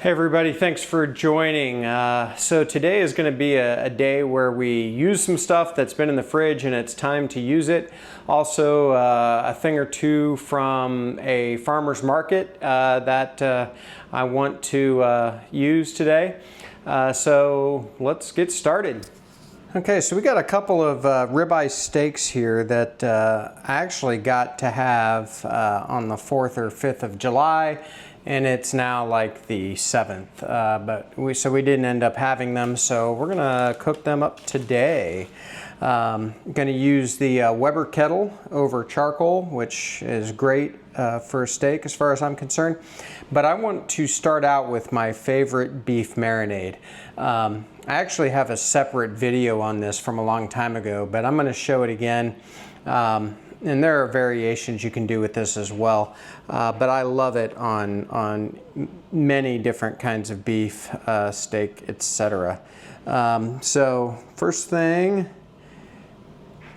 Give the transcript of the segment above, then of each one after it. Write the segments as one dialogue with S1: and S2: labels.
S1: Hey everybody, thanks for joining. So today is going to be a day where we use some stuff that's been in the fridge and it's time to use it. Also a thing or two from a farmer's market that I want to use today. So let's get started. Okay, so we got a couple of ribeye steaks here that I actually got to have on the 4th or 5th of July. And it's now like the 7th, so we didn't end up having them, so we're gonna cook them up today. I'm gonna use the Weber kettle over charcoal, which is great for a steak as far as I'm concerned. But I want to start out with my favorite beef marinade. I actually have a separate video on this from a long time ago, but I'm gonna show it again. And there are variations you can do with this as well, but I love it on many different kinds of beef, steak, etc. So first thing,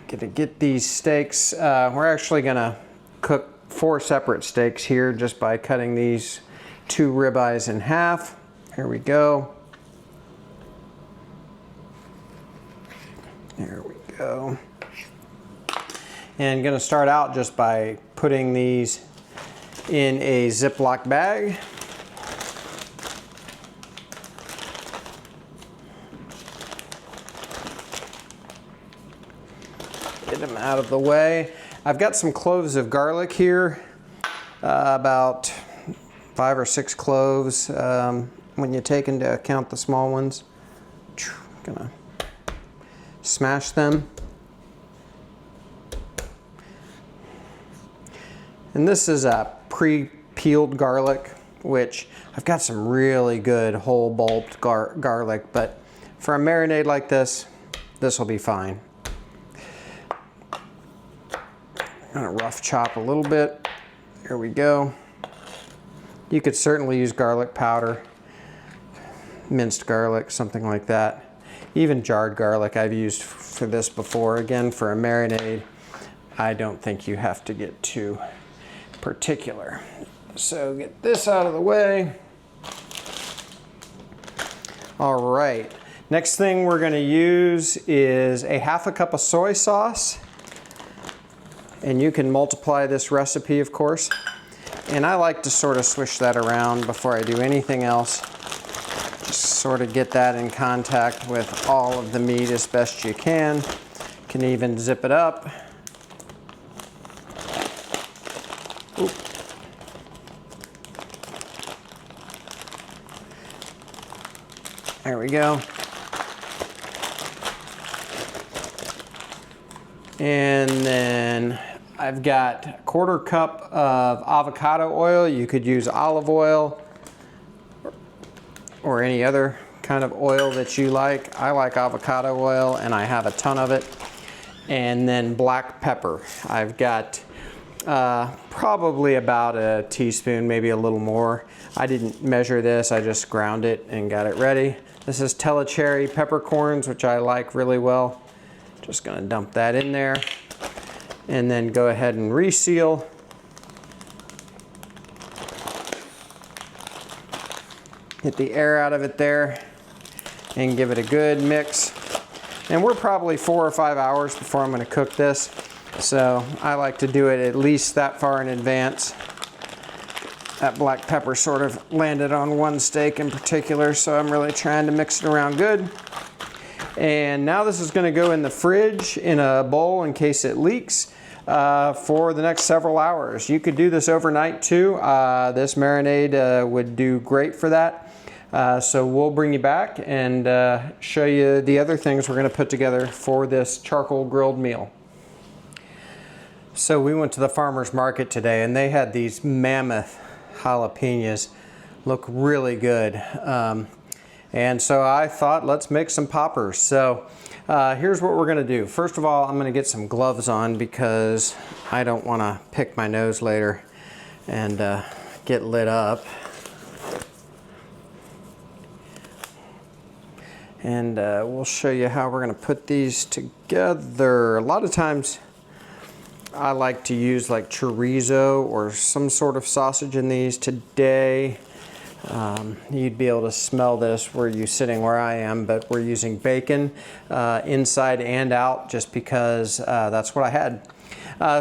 S1: gonna get these steaks. We're actually gonna cook 4 separate steaks here just by cutting these 2 ribeyes in half. Here we go. There we go. And going to start out just by putting these in a Ziploc bag. Get them out of the way. I've got some cloves of garlic here, about 5 or 6 cloves when you take into account the small ones. Gonna smash them. And this is a pre-peeled garlic, which I've got some really good whole bulbed garlic, but for a marinade like this, this will be fine. I'm gonna rough chop a little bit. Here we go. You could certainly use garlic powder, minced garlic, something like that. Even jarred garlic I've used for this before. Again, for a marinade, I don't think you have to get too particular. So get this out of the way. All right, next thing we're going to use is a 1/2 cup of soy sauce, and you can multiply this recipe, of course, and I like to sort of swish that around before I do anything else. Just sort of get that in contact with all of the meat as best you can. Can even zip it up. Oop. There we go. And then I've got a 1/4 cup of avocado oil. You could use olive oil or any other kind of oil that you like. I like avocado oil and I have a ton of it. And then black pepper. I've got probably about a teaspoon, maybe a little more. I didn't measure this, I just ground it and got it ready. This is Telecherry peppercorns, which I like really well. Just gonna dump that in there and then go ahead and reseal. Get the air out of it there and give it a good mix. And we're probably 4 or 5 hours before I'm gonna cook this. So I like to do it at least that far in advance. That black pepper sort of landed on one steak in particular, so I'm really trying to mix it around good. And now this is going to go in the fridge in a bowl in case it leaks for the next several hours. You could do this overnight too. This marinade would do great for that. So we'll bring you back and show you the other things we're going to put together for this charcoal grilled meal. So we went to the farmer's market today and they had these mammoth jalapeños. Look really good. And so I thought, let's make some poppers. So here's what we're gonna do. First of all, I'm gonna get some gloves on because I don't wanna pick my nose later and get lit up. And we'll show you how we're gonna put these together. A lot of times I like to use like chorizo or some sort of sausage in these. Today You'd be able to smell this were you sitting where I am, but we're using bacon inside and out just because that's what I had.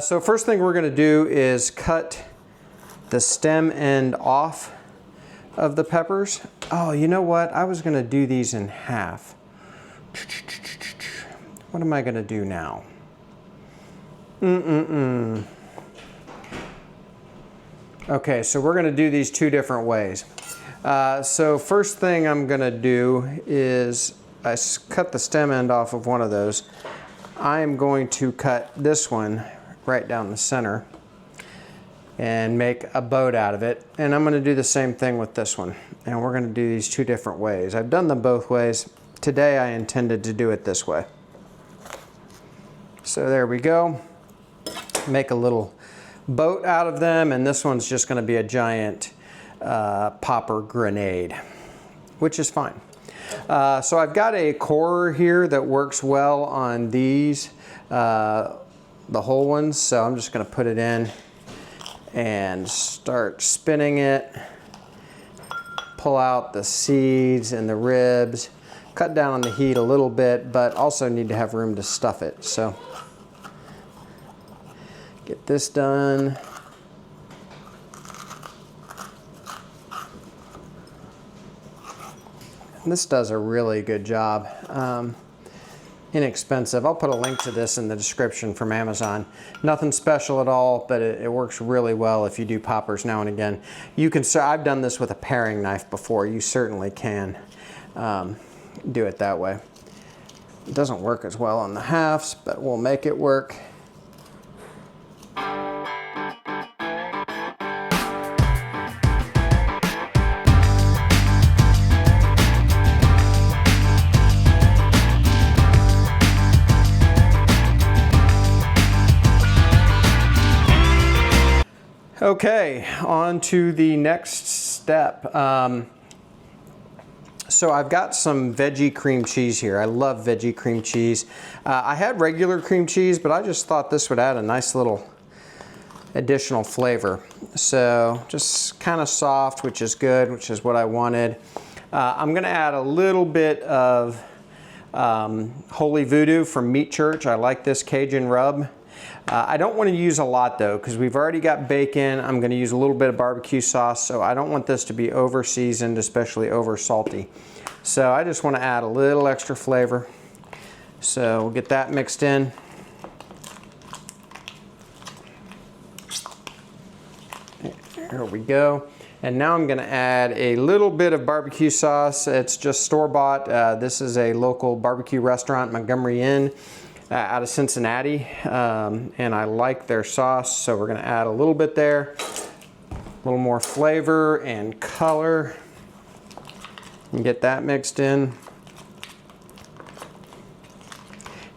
S1: So first thing we're going to do is cut the stem end off of the peppers. Oh, you know what? I was going to do these in half. What am I going to do now? Okay, so we're going to do these two different ways. So first thing I'm going to do is I cut the stem end off of one of those. I am going to cut this one right down the center and make a boat out of it. And I'm going to do the same thing with this one. And we're going to do these two different ways. I've done them both ways. Today I intended to do it this way. So there we go. Make a little boat out of them, and this one's just going to be a giant popper grenade, which is fine. So I've got a core here that works well on these, the whole ones, so I'm just going to put it in and start spinning it, pull out the seeds and the ribs, cut down on the heat a little bit, but also need to have room to stuff it. So get this done. And this does a really good job. Inexpensive. I'll put a link to this in the description from Amazon. Nothing special at all, but it works really well if you do poppers now and again. You can. I've done this with a paring knife before. You certainly can do it that way. It doesn't work as well on the halves, but we'll make it work. Okay, on to the next step. So I've got some veggie cream cheese here. I love veggie cream cheese. I had regular cream cheese, but I just thought this would add a nice little additional flavor. So just kind of soft, which is good, which is what I wanted. I'm gonna add a little bit of Holy Voodoo from Meat Church. I like this Cajun rub. I don't want to use a lot though, because we've already got bacon. I'm going to use a little bit of barbecue sauce, so I don't want this to be over seasoned, especially over salty. So I just want to add a little extra flavor. So we'll get that mixed in. Here we go. And now I'm going to add a little bit of barbecue sauce. It's just store-bought. This is a local barbecue restaurant, Montgomery Inn, out of Cincinnati, and I like their sauce, so we're going to add a little bit there, a little more flavor and color, and get that mixed in.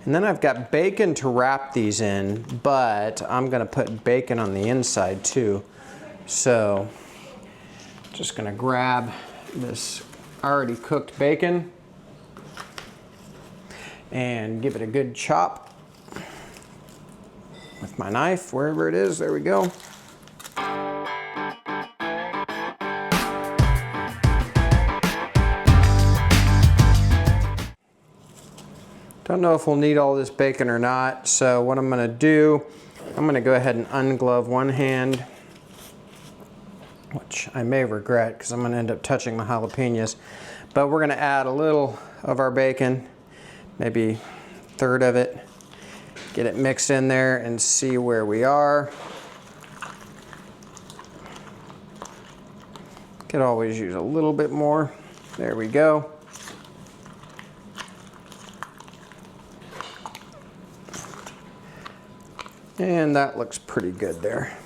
S1: And then I've got bacon to wrap these in, but I'm going to put bacon on the inside too. So just going to grab this already cooked bacon and give it a good chop with my knife, wherever it is. There we go. Don't know if we'll need all this bacon or not, so what I'm gonna do, I'm gonna go ahead and unglove one hand, which I may regret because I'm gonna end up touching my jalapenos, but we're gonna add a little of our bacon, maybe a third of it, get it mixed in there and see where we are. Could always use a little bit more. There we go. And that looks pretty good there.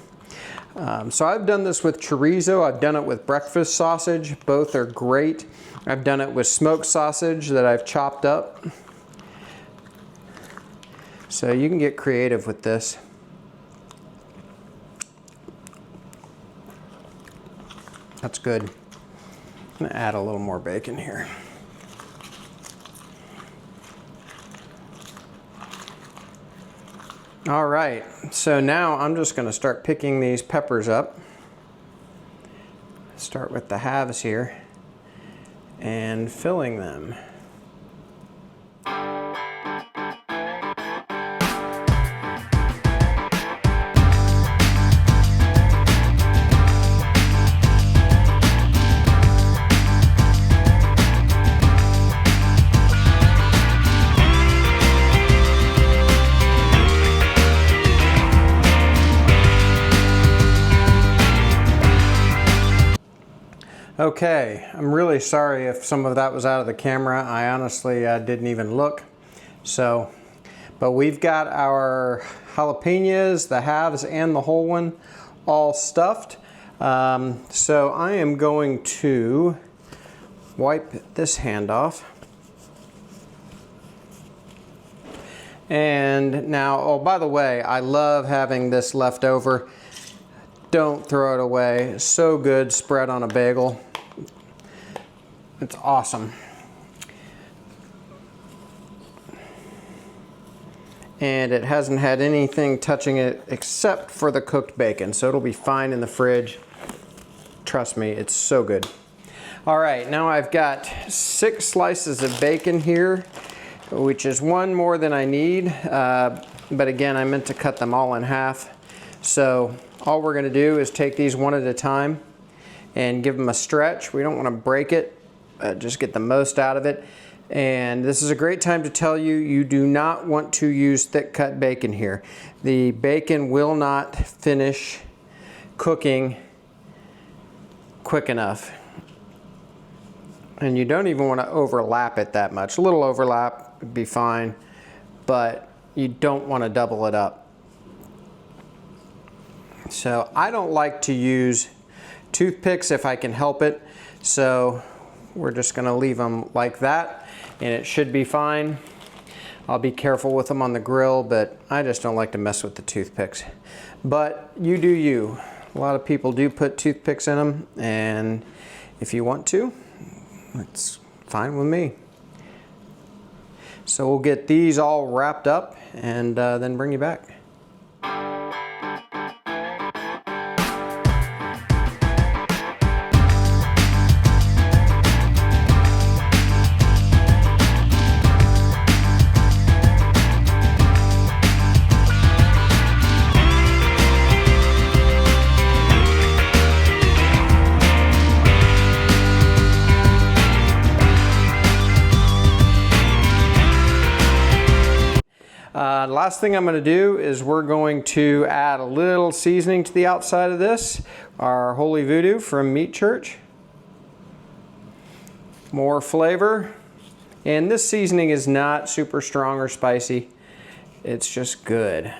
S1: So I've done this with chorizo, I've done it with breakfast sausage, both are great. I've done it with smoked sausage that I've chopped up. So you can get creative with this. That's good. I'm gonna add a little more bacon here. All right, so now I'm just gonna start picking these peppers up. It's Start with the halves here and filling them. Okay, I'm really sorry if some of that was out of the camera. I honestly didn't even look. But we've got our jalapenos, the halves and the whole one, all stuffed. So I am going to wipe this hand off. And now, oh, by the way, I love having this left over. Don't throw it away. It's so good spread on a bagel. It's awesome. And it hasn't had anything touching it except for the cooked bacon, so it'll be fine in the fridge. Trust me, it's so good. All right, now I've got 6 slices of bacon here, which is one more than I need. But again, I meant to cut them all in half. So all we're gonna do is take these one at a time and give them a stretch. We don't wanna break it, just get the most out of it. And this is a great time to tell you, you do not want to use thick cut bacon here. The bacon will not finish cooking quick enough. And you don't even want to overlap it that much. A little overlap would be fine, but you don't want to double it up. So I don't like to use toothpicks if I can help it. So we're just going to leave them like that, and it should be fine. I'll be careful with them on the grill, but I just don't like to mess with the toothpicks. But you do you. A lot of people do put toothpicks in them, and if you want to, it's fine with me. So we'll get these all wrapped up and then bring you back. Last thing I'm going to do is we're going to add a little seasoning to the outside of this, our Holy Voodoo from Meat Church. More flavor. And this seasoning is not super strong or spicy. It's just good.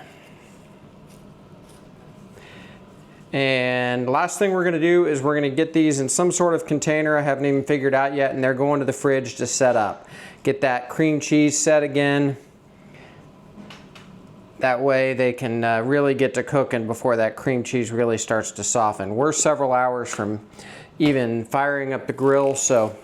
S1: And last thing we're going to do is we're going to get these in some sort of container I haven't even figured out yet, and they're going to the fridge to set up. Get that cream cheese set again. That way they can really get to cooking before that cream cheese really starts to soften. We're several hours from even firing up the grill, so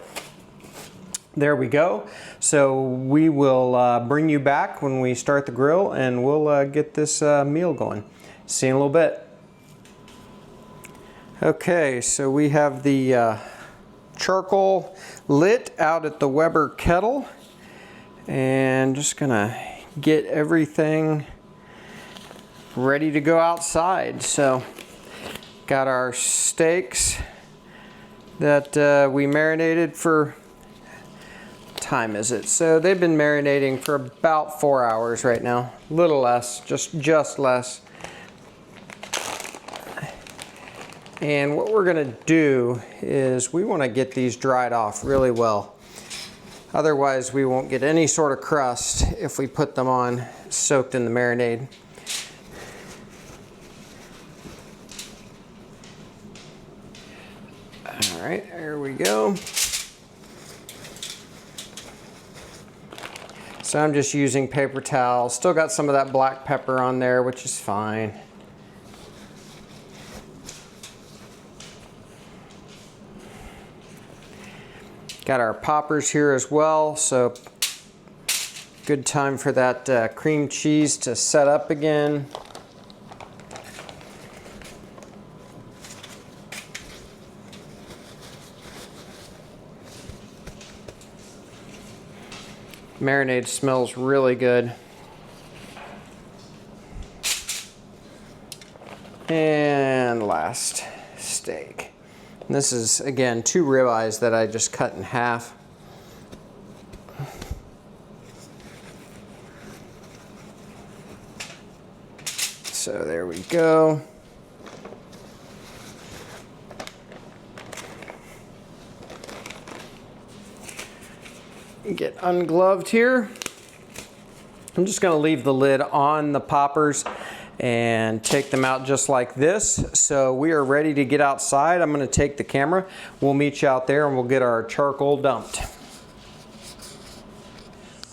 S1: there we go. So we will bring you back when we start the grill, and we'll get this meal going. See you in a little bit. Okay, so we have the charcoal lit out at the Weber kettle, and just gonna get everything ready to go outside. So got our steaks that we marinated for, what time is it? So they've been marinating for about 4 hours right now, a little less, just less. And what we're gonna do is we wanna get these dried off really well. Otherwise we won't get any sort of crust if we put them on soaked in the marinade. All right, there we go. So I'm just using paper towels. Still got some of that black pepper on there, which is fine. Got our poppers here as well, so good time for that cream cheese to set up again. Marinade smells really good. And last steak. And this is, again, 2 ribeyes that I just cut in half. So there we go. Get ungloved here. I'm just going to leave the lid on the poppers and take them out just like this. So we are ready to get outside. I'm going to take the camera. We'll meet you out there and we'll get our charcoal dumped.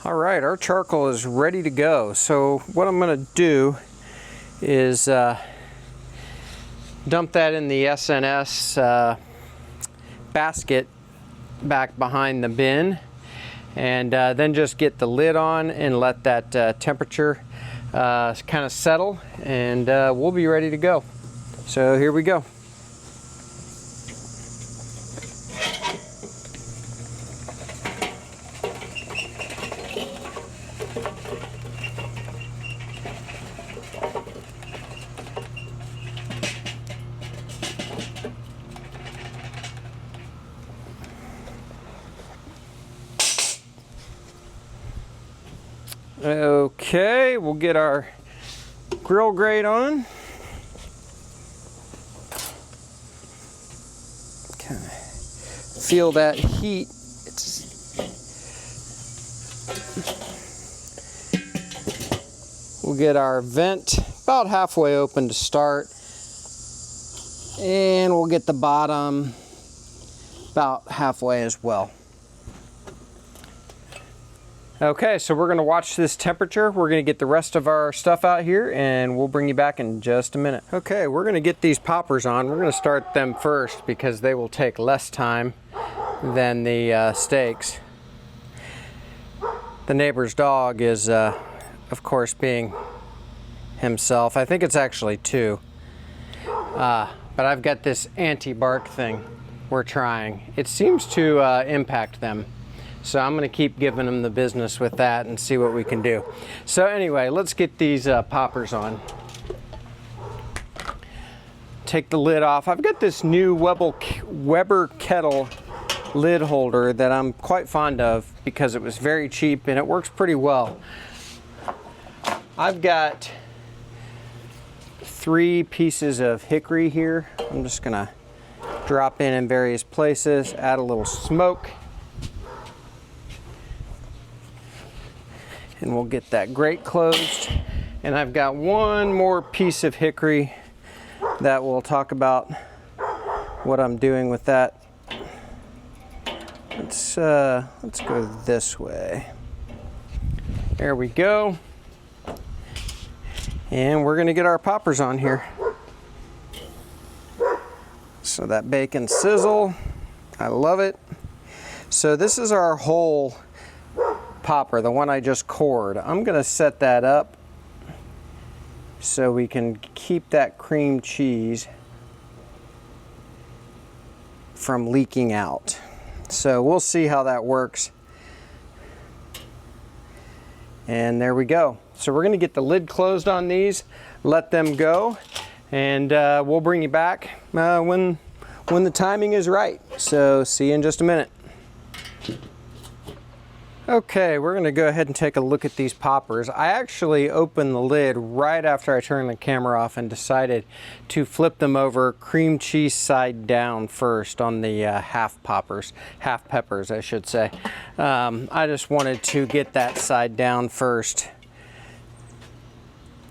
S1: All right, our charcoal is ready to go. So what I'm going to do is dump that in the SNS basket back behind the bin, and then just get the lid on and let that temperature kind of settle, and we'll be ready to go. So here we go. Okay, we'll get our grill grate on. Kind of feel that heat. We'll get our vent about halfway open to start, and we'll get the bottom about halfway as well. Okay, so we're going to watch this temperature. We're going to get the rest of our stuff out here and we'll bring you back in just a minute. Okay, we're going to get these poppers on. We're going to start them first because they will take less time than the steaks. The neighbor's dog is, of course, being himself. I think it's actually 2. But I've got this anti-bark thing we're trying. It seems to impact them. So I'm going to keep giving them the business with that and see what we can do. So anyway, let's get these poppers on. Take the lid off. I've got this new Weber Kettle lid holder that I'm quite fond of because it was very cheap and it works pretty well. I've got 3 pieces of hickory here. I'm just going to drop in various places, add a little smoke. And we'll get that grate closed. And I've got 1 more piece of hickory that we'll talk about what I'm doing with that. Let's go this way. There we go. And we're gonna get our poppers on here. So that bacon sizzle, I love it. So this is our whole popper, the one I just cored. I'm going to set that up so we can keep that cream cheese from leaking out. So we'll see how that works. And there we go. So we're going to get the lid closed on these, let them go, and we'll bring you back when the timing is right. So see you in just a minute. Okay, we're going to go ahead and take a look at these poppers. I actually opened the lid right after I turned the camera off and decided to flip them over cream cheese side down first on the half peppers, I should say. I just wanted to get that side down first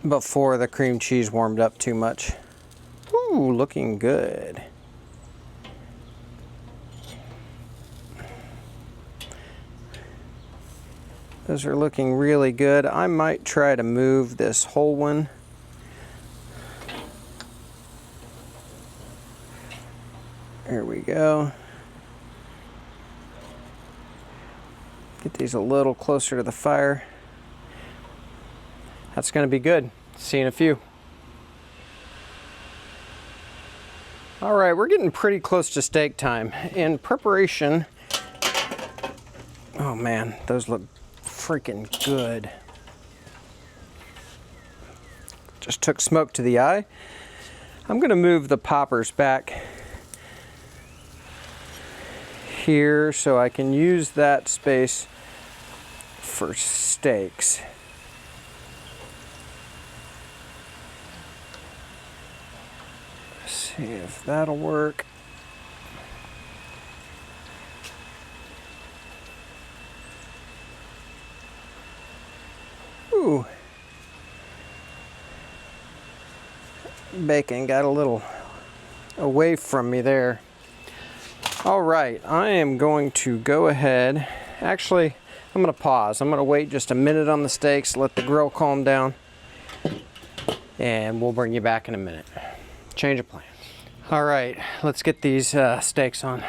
S1: before the cream cheese warmed up too much. Ooh, looking good. Those are looking really good. I might try to move this whole one. There we go. Get these a little closer to the fire. That's going to be good. See you in a few. All right, we're getting pretty close to steak time. In preparation, oh man, those look freaking good. Just took smoke to the eye. I'm gonna move the poppers back here so I can use that space for steaks. Let's see if that'll work. Ooh. Bacon got a little away from me there. All right, I am going to go ahead. Actually, I'm gonna pause. I'm gonna wait just a minute on the steaks, let the grill calm down, and we'll bring you back in a minute. Change of plans. All right, let's get these steaks on.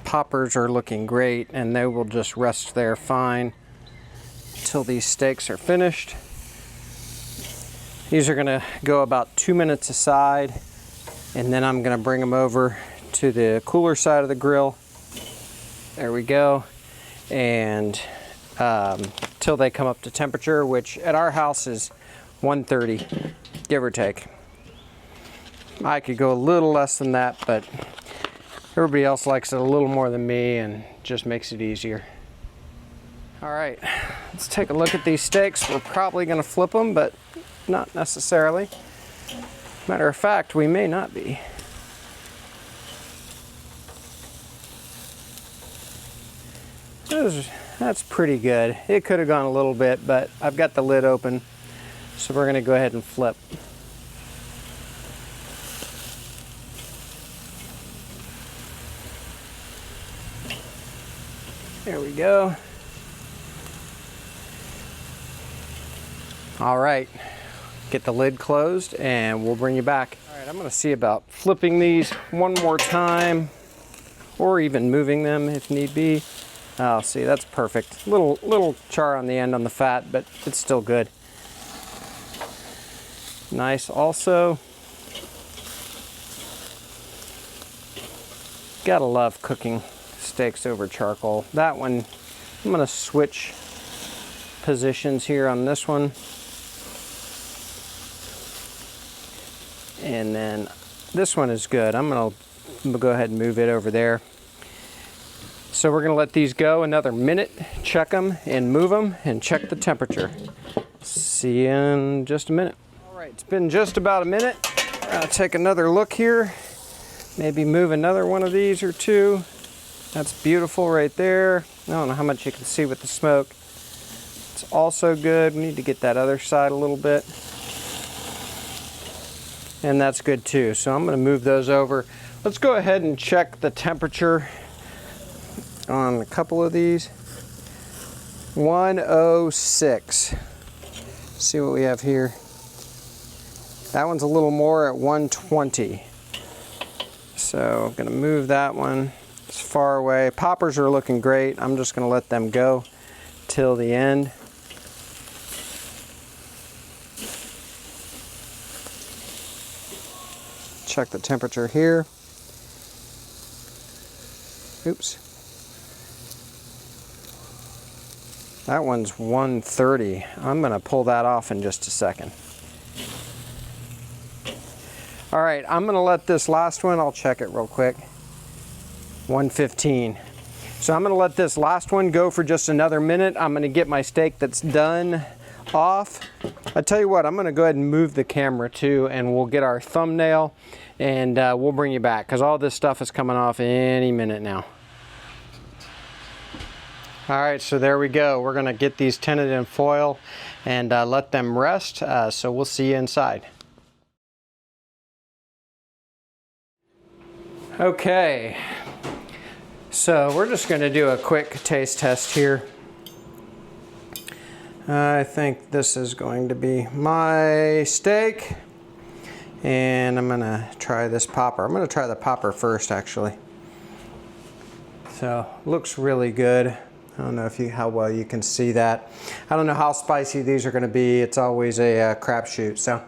S1: Poppers are looking great, and they will just rest there fine until these steaks are finished. These are gonna go about 2 minutes aside, and then I'm gonna bring them over to the cooler side of the grill. There we go. And till they come up to temperature, which at our house is 130, give or take. I could go a little less than that, but everybody else likes it a little more than me and just makes it easier. All right, let's take a look at these steaks. We're probably gonna flip them, but not necessarily. Matter of fact, we may not be. That's pretty good. It could have gone a little bit, but I've got the lid open, so we're gonna go ahead and flip. There we go. All right. Get the lid closed and we'll bring you back. All right, I'm gonna see about flipping these one more time or even moving them if need be. Oh, see, that's perfect. Little char on the end on the fat, but it's still good. Nice also. Gotta love cooking steaks over charcoal. That one, I'm gonna switch positions here on this one. And then this one is good. I'm gonna go ahead and move it over there. So we're gonna let these go another minute, check them and move them and check the temperature. See you in just a minute. All right, it's been just about a minute. I'll take another look here. Maybe move another one of these or two. That's beautiful right there. I don't know how much you can see with the smoke. It's also good. We need to get that other side a little bit. And that's good too. So I'm gonna move those over. Let's go ahead and check the temperature on a couple of these. 106. See what we have here. That one's a little more at 120. So I'm gonna move that one. It's far away. Poppers are looking great. I'm just gonna let them go till the end. Check the temperature here. Oops. That one's 130. I'm gonna pull that off in just a second. All right, I'm gonna let this last one, I'll check it real quick. 115. So I'm gonna let this last one go for just another minute. I'm gonna get my steak that's done off. I tell you what, I'm gonna go ahead and move the camera too, and we'll get our thumbnail and we'll bring you back because all this stuff is coming off any minute now. All right, so there we go. We're gonna get these tinted in foil and let them rest. So we'll see you inside. Okay, so we're just gonna do a quick taste test here. I think this is going to be my steak, and I'm gonna try this popper. I'm gonna try the popper first, actually. So, looks really good. I don't know how well you can see that. I don't know how spicy these are gonna be. It's always a crapshoot, so.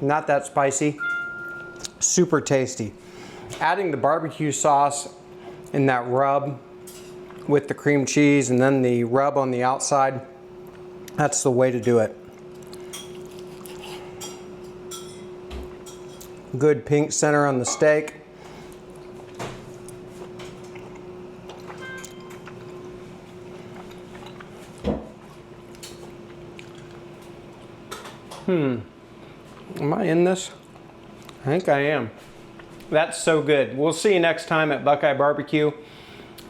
S1: Not that spicy. super tasty. Adding the barbecue sauce and that rub with the cream cheese and then the rub on the outside, that's the way to do it. Good pink center on the steak. Am I in this? I think I am. That's so good. We'll see you next time at BuQeye BBQ.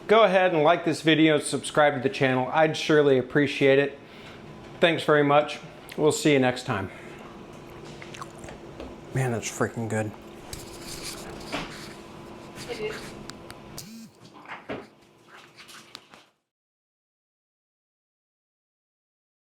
S1: Go ahead and like this video, subscribe to the channel. I'd surely appreciate it. Thanks very much. We'll see you next time. Man, that's freaking good.